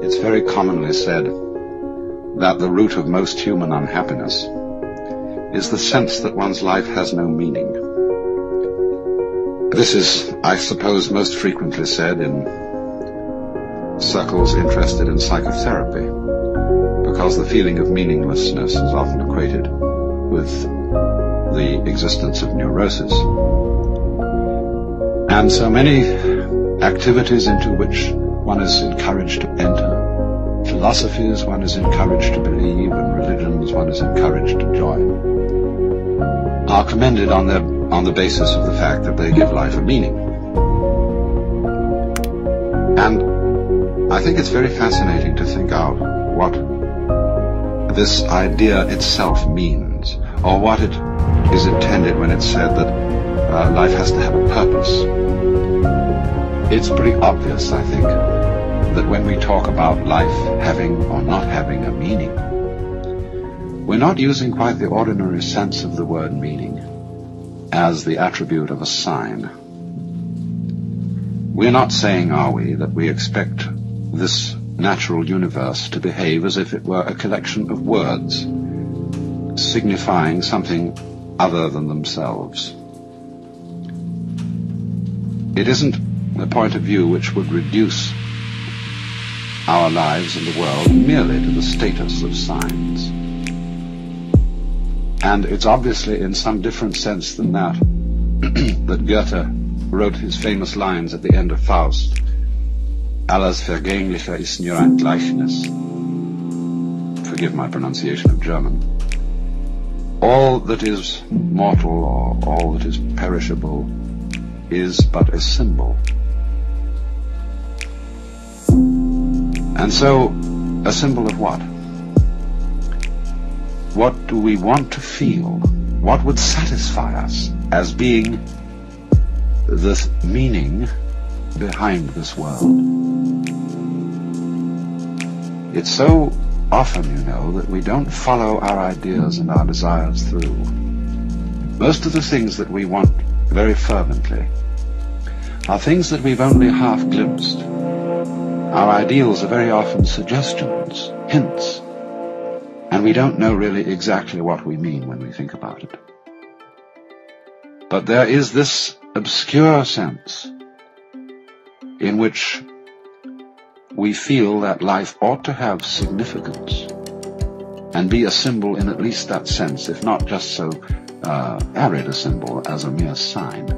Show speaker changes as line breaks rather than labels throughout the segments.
It's very commonly said that the root of most human unhappiness is the sense that one's life has no meaning. This is, I suppose, most frequently said in circles interested in psychotherapy, because the feeling of meaninglessness is often equated with the existence of neurosis. And so many activities into which one is encouraged to enter, philosophies one is encouraged to believe, and religions one is encouraged to join, are commended on the basis of the fact that they give life a meaning. And I think it's very fascinating to think out what this idea itself means, or what it is intended when it's said that life has to have a purpose. It's pretty obvious, I think, that when we talk about life having or not having a meaning, we're not using quite the ordinary sense of the word meaning as the attribute of a sign. We're not saying, are we, that we expect this natural universe to behave as if it were a collection of words signifying something other than themselves. It isn't a point of view which would reduce our lives and the world merely to the status of signs. And it's obviously in some different sense than that that Goethe wrote his famous lines at the end of Faust. Alles Vergänglicher ist nur ein Gleichnis. Forgive my pronunciation of German. All that is mortal, or all that is perishable, is but a symbol. And so, a symbol of what? What do we want to feel? What would satisfy us as being the meaning behind this world? It's so often, you know, that we don't follow our ideas and our desires through. Most of the things that we want very fervently are things that we've only half glimpsed. Our ideals are very often suggestions, hints, and we don't know really exactly what we mean when we think about it. But there is this obscure sense in which we feel that life ought to have significance and be a symbol in at least that sense, if not just so arid a symbol as a mere sign.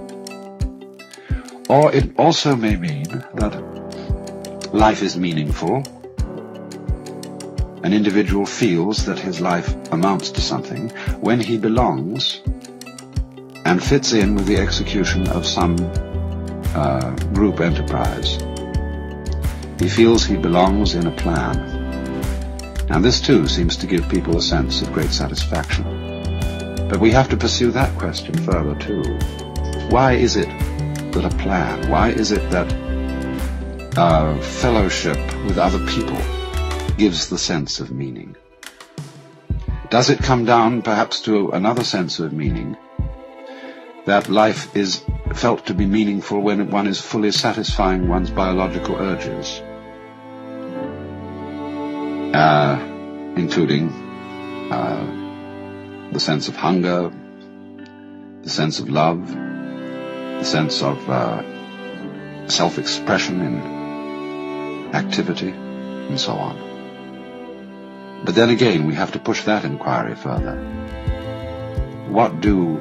Or it also may mean that life is meaningful. An individual feels that his life amounts to something when he belongs and fits in with the execution of some group enterprise. He feels he belongs in a plan. And this too seems to give people a sense of great satisfaction. But we have to pursue that question further too. Why is it that a plan, why is it that fellowship with other people gives the sense of meaning? Does it come down perhaps to another sense of meaning, that life is felt to be meaningful when one is fully satisfying one's biological urges, including the sense of hunger, the sense of love, the sense of self-expression in activity, and so on. But then again, we have to push that inquiry further. What do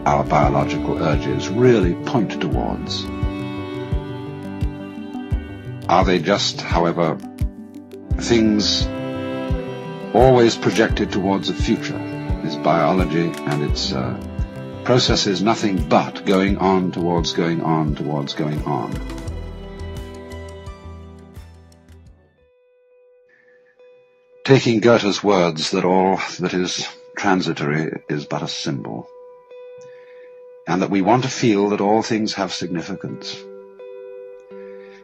our biological urges really point towards? Are they just, however, things always projected towards a future? Is biology and its processes nothing but going on towards going on towards going on? Taking Goethe's words that all that is transitory is but a symbol, and that we want to feel that all things have significance.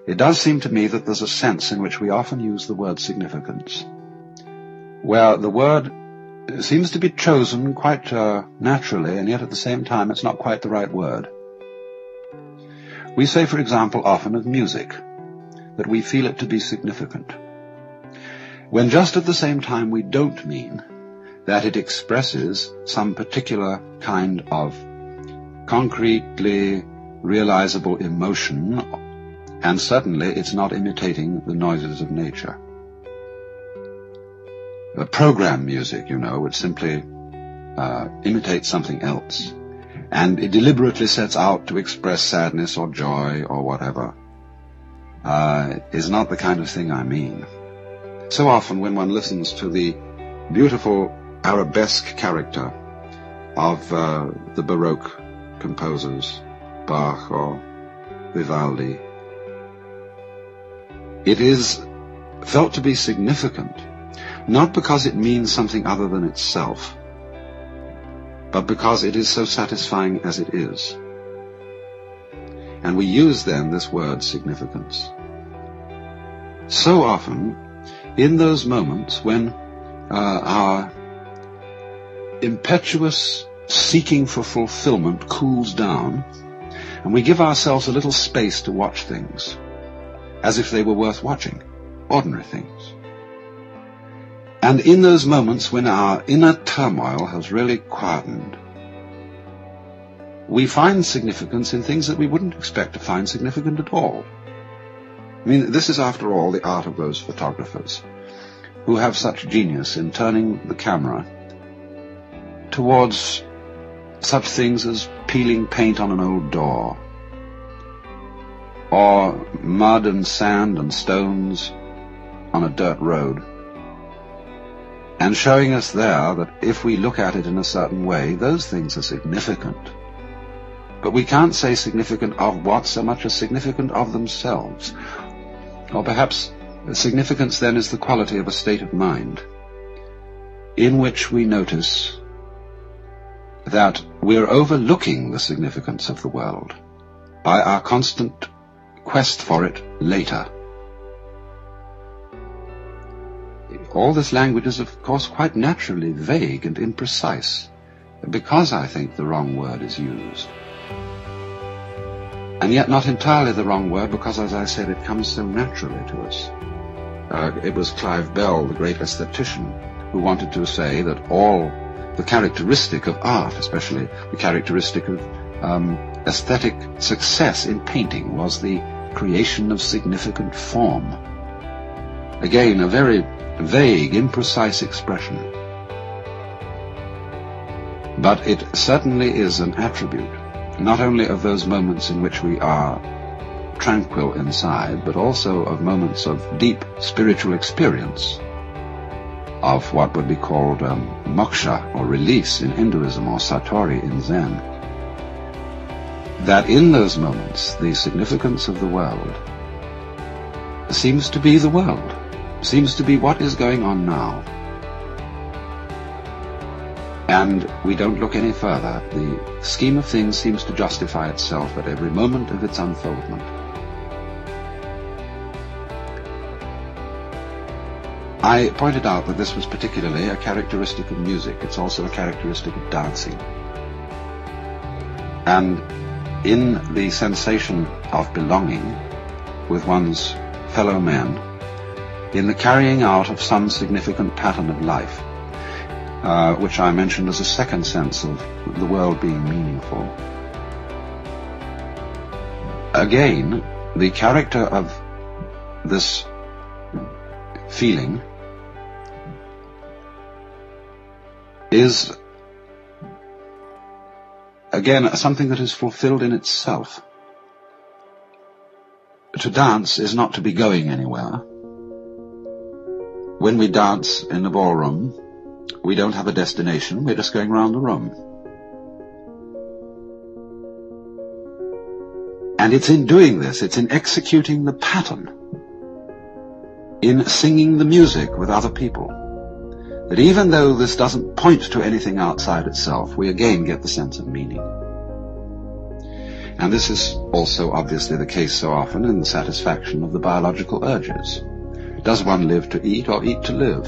It does seem to me that there's a sense in which we often use the word significance, where the word seems to be chosen quite naturally, and yet at the same time it's not quite the right word. We say, for example, often of music, that we feel it to be significant. when just at the same time we don't mean that it expresses some particular kind of concretely realizable emotion, and certainly it's not imitating the noises of nature. Program music, you know, would simply imitate something else, and it deliberately sets out to express sadness or joy or whatever, is not the kind of thing I mean. So often when one listens to the beautiful arabesque character of the Baroque composers, Bach or Vivaldi, it is felt to be significant, not because it means something other than itself, but because it is so satisfying as it is. And we use then this word significance. So often, in those moments when our impetuous seeking for fulfillment cools down, and we give ourselves a little space to watch things as if they were worth watching, ordinary things. And in those moments when our inner turmoil has really quietened, we find significance in things that we wouldn't expect to find significant at all. I mean, this is after all the art of those photographers who have such genius in turning the camera towards such things as peeling paint on an old door, or mud and sand and stones on a dirt road, and showing us there that if we look at it in a certain way, those things are significant. But we can't say significant of what so much as significant of themselves. Or perhaps significance then is the quality of a state of mind in which we notice that we're overlooking the significance of the world by our constant quest for it later. All this language is, of course, quite naturally vague and imprecise, because I think the wrong word is used. And yet not entirely the wrong word, because, as I said, it comes so naturally to us. It was Clive Bell, the great aesthetician, who wanted to say that all the characteristic of art, especially the characteristic of aesthetic success in painting, was the creation of significant form. Again, a very vague, imprecise expression. But it certainly is an attribute, not only of those moments in which we are tranquil inside, but also of moments of deep spiritual experience, of what would be called moksha, or release in Hinduism, or satori in Zen. That in those moments, the significance of the world seems to be the world, seems to be what is going on now. And we don't look any further. The scheme of things seems to justify itself at every moment of its unfoldment. I pointed out that this was particularly a characteristic of music. It's also a characteristic of dancing. And in the sensation of belonging with one's fellow men, in the carrying out of some significant pattern of life, which I mentioned as a second sense of the world being meaningful. Again, the character of this feeling is, again, something that is fulfilled in itself. To dance is not to be going anywhere. When we dance in the ballroom, we don't have a destination, we're just going round the room. And it's in doing this, it's in executing the pattern, in singing the music with other people, that even though this doesn't point to anything outside itself, we again get the sense of meaning. And this is also obviously the case so often in the satisfaction of the biological urges. Does one live to eat or eat to live?